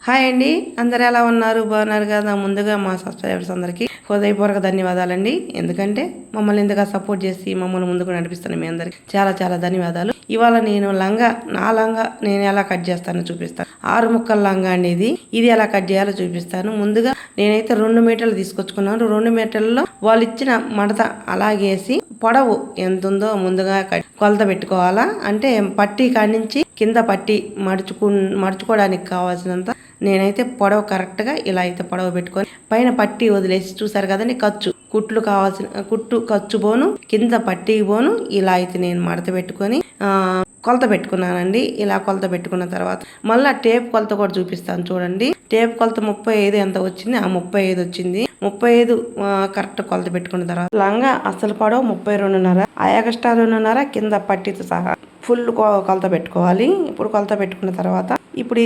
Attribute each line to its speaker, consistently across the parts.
Speaker 1: Hi అండి. అందరు ఎలా ఉన్నారు? బాగున్నారు కదా? ముందుగా మా సబ్స్క్రైబర్స్ అందరికీ హృదయపూర్వక ధన్యవాదాలండి. ఎందుకంటే మమ్మల్ని ఇంతగా సపోర్ట్ చేసి మమ్మల్ని ముందుకు నడిపిస్తున్న మీ అందరికి చాలా చాలా ధన్యవాదాలు. ఇవాళ నేను నా లంగా నేను ఎలా కట్ చేస్తానో చూపిస్తాను. 6 ముక్కల లంగా అండి ఇది ఎలా కట్ చేయాలో చూపిస్తాను. ముందుగా నేనైతే 2 మీటర్లు తీసుకొచ్చుకున్నాను. 2 మీటర్లలో వాళ్ళు ఇచ్చిన మడత అలాగేసి పొడవు ఎంత ఉందో ముందుగా కొలత పెట్టుకోవాలా. అంటే పట్టీ కాడి నుంచి కింద పట్టీ మడుచుకోవడానికి కావాల్సినంత నేనైతే పొడవు కరెక్ట్గా ఇలా అయితే పొడవు పెట్టుకొని పైన పట్టీ వదిలేసి చూసారు కదండి కుట్టు ఖర్చు పోను కింద పట్టీ పోను ఇలా అయితే నేను మడత పెట్టుకొని కొలత పెట్టుకున్నానండి. ఇలా కొలత పెట్టుకున్న తర్వాత మళ్ళీ టేప్ కొలత కూడా చూపిస్తాను చూడండి. టేప్ కొలత 35 ఎంత వచ్చింది? ఆ 35 వచ్చింది. 35 కరెక్ట్ కొలత పెట్టుకున్న తర్వాత లంగా అసలు పొడవు 32.5, ఆ ఎక్స్ట్రా 2.5 కింద పట్టీతో సహా ఫుల్ కొలత పెట్టుకోవాలి. ఇప్పుడు కొలత పెట్టుకున్న తర్వాత ఇప్పుడు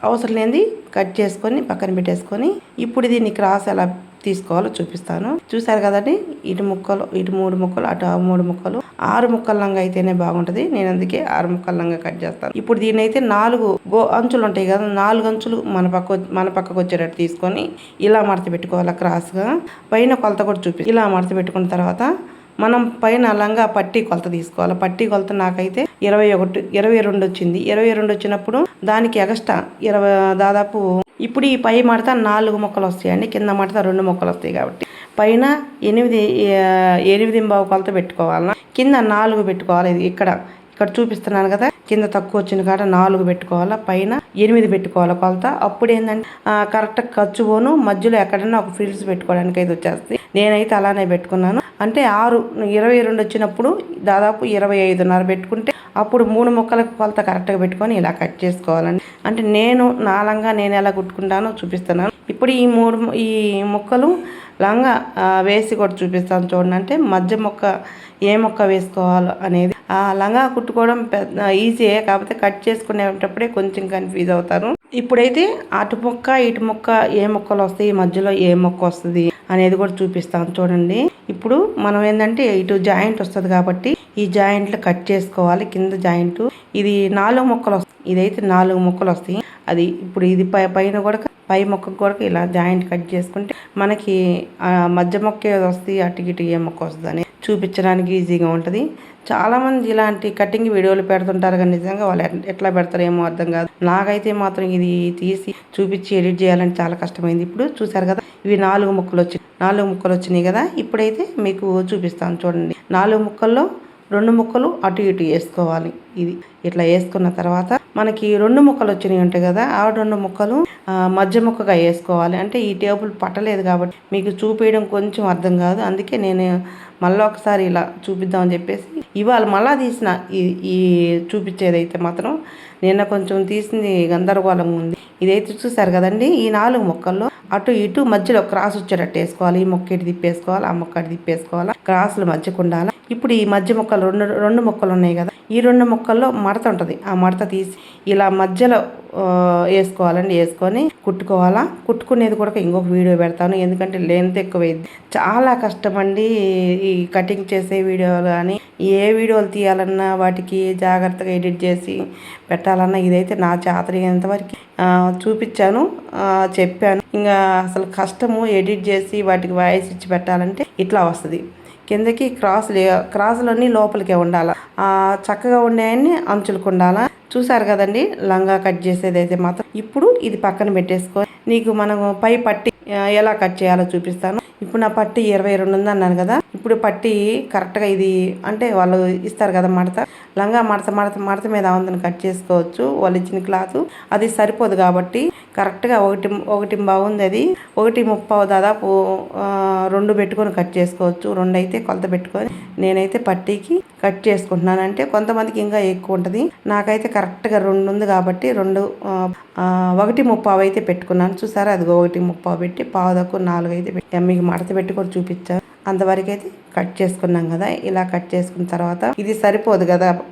Speaker 1: అవసరం లేనిది కట్ చేసుకొని పక్కన పెట్టేసుకొని ఇప్పుడు దీన్ని క్రాస్ ఎలా తీసుకోవాలో చూపిస్తాను. చూసారు కదండి, ఇటు 3 ముక్కలు అటు 3 ముక్కలు 6 ముక్కల లంగా అయితేనే బాగుంటది. నేను అందుకే 6 ముక్కల లంగా కట్ చేస్తాను. ఇప్పుడు దీన్ని అయితే 4 అంచులు ఉంటాయి కదా, 4 అంచులు మన పక్కకు వచ్చేటట్టు తీసుకొని ఇలా మడత పెట్టుకోవాలి క్రాస్గా. పైన కొలత కూడా ఇలా మడత పెట్టుకున్న తర్వాత మనం పైన లంగా పట్టీ కొలత తీసుకోవాలి. పట్టీ కొలత నాకైతే 22 వచ్చింది. 22 వచ్చినప్పుడు దానికి ఎక్స్ట్రా దాదాపు ఇప్పుడు ఈ పై మడత 4 ముక్కలు వస్తాయండి, కింద మడత 2 ముక్కలు వస్తాయి. కాబట్టి పైన 8 కొలత పెట్టుకోవాలి, కింద 4 పెట్టుకోవాలి. ఇది ఇక్కడ చూపిస్తున్నాను కదా, కింద తక్కువ వచ్చిన కాడ 4 పెట్టుకోవాలా, పైన 8 పెట్టుకోవాలి కొలత. అప్పుడు ఏంటంటే కరెక్ట్ ఖర్చు పోను మధ్యలో ఎక్కడైనా ఒక ఫిల్స్ పెట్టుకోవడానికి అయితే వచ్చేస్తుంది. నేనైతే అలానే పెట్టుకున్నాను. అంటే 22 వచ్చినప్పుడు దాదాపు 25.5 పెట్టుకుంటే అప్పుడు 3 ముక్కలకు కొలత కరెక్ట్గా పెట్టుకొని ఇలా కట్ చేసుకోవాలండి. అంటే నా లంగా నేను ఎలా కుట్టుకుంటానో చూపిస్తున్నాను. ఇప్పుడు ఈ ముక్కలు లంగా వేసి కూడా చూపిస్తాను చూడండి. అంటే మధ్య ముక్క ఏ ముక్క వేసుకోవాలో అనేది ఆ లంగా కుట్టుకోవడం ఈజీయే, కాకపోతే కట్ చేసుకునేటప్పుడే కొంచెం కన్ఫ్యూజ్ అవుతారు. ఇప్పుడైతే అటు ముక్క ఇటు ముక్క ఏ ముక్కలు వస్తాయి, మధ్యలో ఏ ముక్క వస్తుంది అనేది కూడా చూపిస్తాను చూడండి. ఇప్పుడు మనం ఏంటంటే ఇటు జాయింట్ వస్తుంది కాబట్టి ఈ జాయింట్లు కట్ చేసుకోవాలి. కింద జాయింట్ ఇది 4 ముక్కలు వస్తాయి, ఇదైతే 4 ముక్కలు వస్తాయి. అది ఇప్పుడు ఇది పైన కూడా పై మొక్కకు కూడా ఇలా జాయింట్ కట్ చేసుకుంటే మనకి మధ్య మొక్క ఏది వస్తుంది, అటు ఇటు ఏ మొక్క వస్తుంది అని చూపించడానికి ఈజీగా ఉంటుంది. చాలామంది ఇలాంటి కటింగ్ వీడియోలు పెడుతుంటారు, కానీ నిజంగా వాళ్ళు ఎట్లా పెడతారేమో అర్థం కాదు. నాకైతే మాత్రం ఇది తీసి చూపించి ఎడిట్ చేయాలని చాలా కష్టమైంది. ఇప్పుడు చూసారు కదా, ఇవి 4 ముక్కలు వచ్చినాయి కదా. ఇప్పుడైతే మీకు చూపిస్తాను చూడండి. 4 ముక్కల్లో 2 ముక్కలు అటు ఇటు వేసుకోవాలి. ఇది ఇట్లా వేసుకున్న తర్వాత మనకి 2 ముక్కలు వచ్చినాయి ఉంటాయి కదా, ఆ 2 ముక్కలు మధ్య ముక్కగా వేసుకోవాలి. అంటే ఈ టేబుల్ పట్టలేదు కాబట్టి మీకు చూపించడం కొంచెం అర్థం కాదు, అందుకే నేను మళ్ళీ ఒకసారి ఇలా చూపిద్దామని చెప్పేసి ఇవాళ మళ్ళా తీసిన ఈ చూపించేదైతే మాత్రం నిన్న కొంచెం తీసింది గందరగోళంగా ఉంది. ఇదైతే చూసారు కదండి, ఈ 4 ముక్కల్లో అటు ఇటు మధ్యలో క్రాస్ వచ్చేటట్టు వేసుకోవాలి. ఈ మొక్క ఇటు తిప్పేసుకోవాలి, ఆ మొక్క ఇటు తిప్పేసుకోవాలి, క్రాసులు మధ్యకు ఉండాలి. ఇప్పుడు ఈ మధ్య ముక్కలు 2 ముక్కలు ఉన్నాయి కదా, ఈ 2 ముక్కల్లో మడత ఉంటుంది. ఆ మడత తీసి ఇలా మధ్యలో వేసుకోవాలండి. వేసుకొని కుట్టుకోవాలా. కుట్టుకునేది కూడా ఇంకొక వీడియో పెడతాను, ఎందుకంటే లెంత్ ఎక్కువైంది. చాలా కష్టం అండి ఈ కటింగ్ చేసే వీడియోలు. కానీ ఏ వీడియోలు తీయాలన్నా వాటికి జాగ్రత్తగా ఎడిట్ చేసి పెట్టాలన్నా ఇదైతే నా చేతనైనంతవరకు చూపించాను, చెప్పాను. ఇంకా అసలు కష్టము ఎడిట్ చేసి వాటికి వాయిస్ ఇచ్చి పెట్టాలంటే ఇట్లా వస్తుంది. కిందకి క్రాసులన్నీ లోపలికే ఉండాలా, చక్కగా ఉండేవన్నీ అంచులకు ఉండాలా. చూసారు కదండి, లంగా కట్ చేసేది అయితే మాత్రం. ఇప్పుడు ఇది పక్కన పెట్టేసుకో, నీకు మనం పై పట్టి ఎలా కట్ చేయాలో చూపిస్తాను. ఇప్పుడు నా పట్టి 22 ఉంది అన్నాను కదా, ఇప్పుడు పట్టి కరెక్ట్గా ఇది అంటే వాళ్ళు ఇస్తారు కదా మడత, లంగా మడత మీద ఉందని కట్ చేసుకోవచ్చు. వాళ్ళు ఇచ్చిన క్లాత్ అది సరిపోదు కాబట్టి కరెక్ట్గా ఒకటి బాగుంది, అది 1.30 దాదాపు 2 పెట్టుకొని కట్ చేసుకోవచ్చు. 2 అయితే కొలత పెట్టుకొని నేనైతే పట్టీకి కట్ చేసుకుంటున్నాను. అంటే కొంతమందికి ఇంకా ఎక్కువ ఉంటుంది, నాకైతే కరెక్ట్గా 2 ఉంది కాబట్టి 1.30 అయితే పెట్టుకున్నాను. చూసారా, అది 1.30 పెట్టి 4 అయితే మీకు మడత పెట్టి కూడా చూపించాను. అంతవరకు అయితే కట్ చేసుకున్నాం కదా. ఇలా కట్ చేసుకున్న తర్వాత ఇది సరిపోదు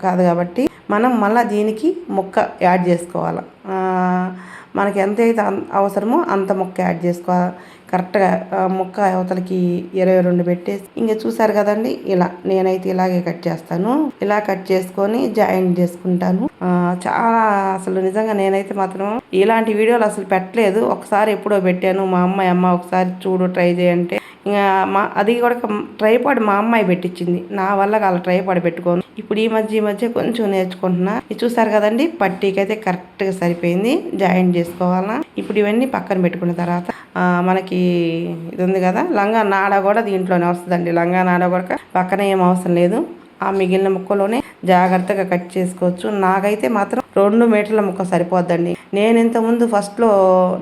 Speaker 1: కాదు కాబట్టి మనం మళ్ళీ దీనికి ముక్క యాడ్ చేసుకోవాలి. మనకి ఎంత అయితే అవసరమో అంత ముక్క యాడ్ చేసుకోవాలి. కరెక్ట్గా ముక్క అవతలకి 22 పెట్టేసి ఇంకా చూసారు కదండి. ఇలా నేనైతే ఇలాగే కట్ చేస్తాను. ఇలా కట్ చేసుకొని జాయింట్ చేసుకుంటాను. చాలా అసలు నిజంగా నేనైతే మాత్రం ఇలాంటి వీడియోలు అసలు పెట్టలేదు. ఒకసారి ఎప్పుడో పెట్టాను. మా అమ్మ ఒకసారి చూడు ట్రై చేయంటే ఇంకా అది కూడా ట్రైపాడ్ మా అమ్మాయి పెట్టించింది. నా వల్ల అలా ట్రైపాడ్ పెట్టుకోను. ఇప్పుడు ఈ మధ్య కొంచెం నేర్చుకుంటున్నా. ఇది చూసారు కదండి, పట్టీకి అయితే కరెక్ట్గా సరిపోయింది. జాయింట్ చేసుకోవాలా. ఇప్పుడు ఇవన్నీ పక్కన పెట్టుకున్న తర్వాత మనకి ఇది ఉంది కదా లంగా నాడ కూడా దీంట్లోనే వస్తుందండి. లంగా నాడ కూడా పక్కన ఏం అవసరం లేదు. ఆ మిగిలిన ముక్కలోనే జాగ్రత్తగా కట్ చేసుకోవచ్చు. నాకైతే మాత్రం 2 మీటర్ల ముక్క సరిపోద్దండి. నేను ఇంతకుముందు ఫస్ట్లో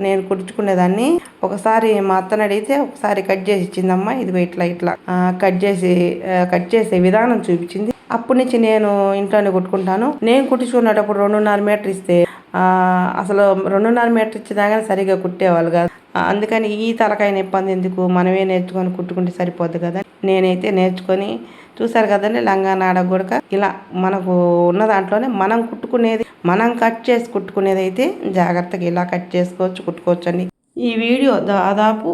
Speaker 1: నేను కుట్టుకునేదాన్ని. ఒకసారి మా అత్తని అడిగితే ఒకసారి కట్ చేసి ఇచ్చిందమ్మా. ఇదిగో ఇట్లా కట్ చేసే విధానం చూపించింది. అప్పటి నుంచి నేను ఇంట్లోనే కుట్టుకుంటాను. నేను కుట్టించుకునేటప్పుడు 2.5 మీటర్ ఇస్తే అసలు 2.5 మీటర్ ఇచ్చేదాకా సరిగా కుట్టేవాళ్ళు కాదు. అందుకని ఈ తలకాయ ఇబ్బంది ఎందుకు, మనమే నేర్చుకొని కుట్టుకుంటే సరిపోద్ది కదా. నేనైతే నేర్చుకొని చూసారు కదండి, లంగా నాడ కూడా ఇలా మనకు ఉన్న దాంట్లోనే మనం కుట్టుకునేది, మనం కట్ చేసి కుట్టుకునేది అయితే జాగ్రత్తగా ఇలా కట్ చేసుకోవచ్చు, కుట్టుకోవచ్చు అండి. ఈ వీడియో దాదాపు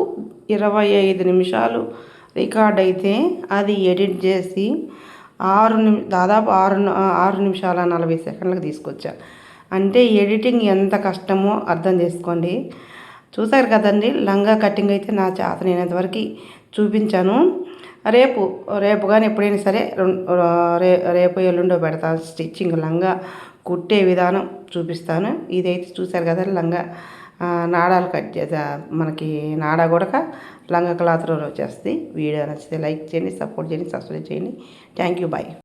Speaker 1: 25 నిమిషాలు రికార్డ్ అయితే అది ఎడిట్ చేసి దాదాపు 6 నిమిషాల 40 సెకండ్లకు తీసుకొచ్చా. అంటే ఎడిటింగ్ ఎంత కష్టమో అర్థం చేసుకోండి. చూసారు కదండి, లంగా కటింగ్ అయితే నా చేత నేనంతవరకు చూపించాను. రేపు కానీ ఎప్పుడైనా సరే రేపు ఎల్లుండో పెడతాను స్టిచ్చింగ్. లంగా కుట్టే విధానం చూపిస్తాను. ఇదైతే చూసారు కదా లంగా నాడాలు కట్ చేసా. మనకి నాడా కూడా లంగా క్లాత్లో వచ్చేస్తుంది. వీడియో నచ్చితే లైక్ చేయండి, సపోర్ట్ చేయండి, సబ్స్క్రైబ్ చేయండి. Thank you, bye.